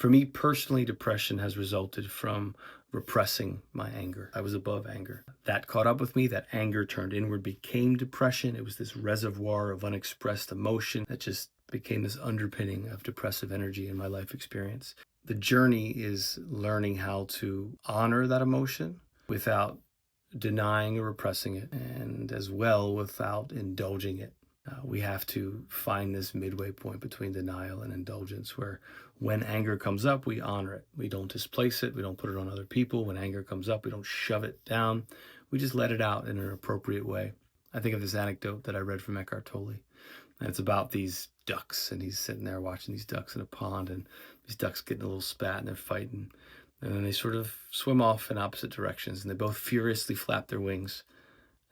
For me personally, depression has resulted from repressing my anger. I was above anger. That caught up with me. That anger turned inward, became depression. It was this reservoir of unexpressed emotion that just became this underpinning of depressive energy in my life experience. The journey is learning how to honor that emotion without denying or repressing it, and as well without indulging it. We have to find this midway point between denial and indulgence where when anger comes up, we honor it. We don't displace it. We don't put it on other people. When anger comes up, we don't shove it down. We just let it out in an appropriate way. I think of this anecdote that I read from Eckhart Tolle, and it's about these ducks, and he's sitting there watching these ducks in a pond, and these ducks getting a little spat, and they're fighting. And then they sort of swim off in opposite directions, and they both furiously flap their wings,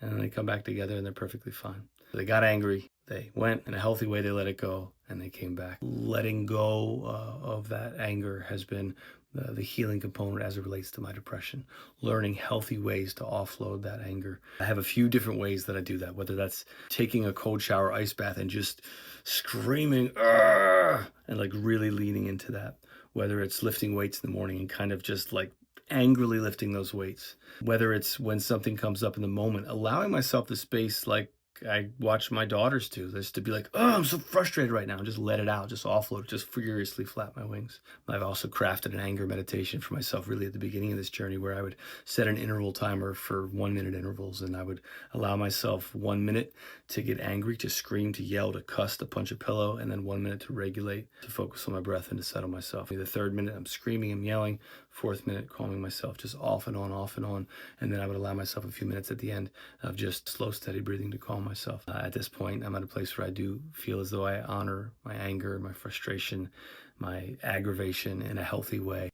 and then they come back together, and they're perfectly fine. They got angry. They went in a healthy way. They let it go, and they came back. Letting go of that anger has been the healing component as it relates to my depression. Learning healthy ways to offload that anger. I have a few different ways that I do that, whether that's taking a cold shower, ice bath, and just screaming, "Argh!" and like really leaning into that. Whether it's lifting weights in the morning and kind of just like angrily lifting those weights. Whether it's when something comes up in the moment, allowing myself the space like I watch my daughters do, just to be like, oh, I'm so frustrated right now, and just let it out, just offload, just furiously flap my wings. I've also crafted an anger meditation for myself really at the beginning of this journey where I would set an interval timer for 1 minute intervals, and I would allow myself 1 minute to get angry, to scream, to yell, to cuss, to punch a pillow, and then 1 minute to regulate, to focus on my breath and to settle myself. The third minute, I'm screaming, I'm yelling. Fourth minute, calming myself, just off and on, off and on. And then I would allow myself a few minutes at the end of just slow, steady breathing to calm myself. At this point, I'm at a place where I do feel as though I honor my anger, my frustration, my aggravation in a healthy way.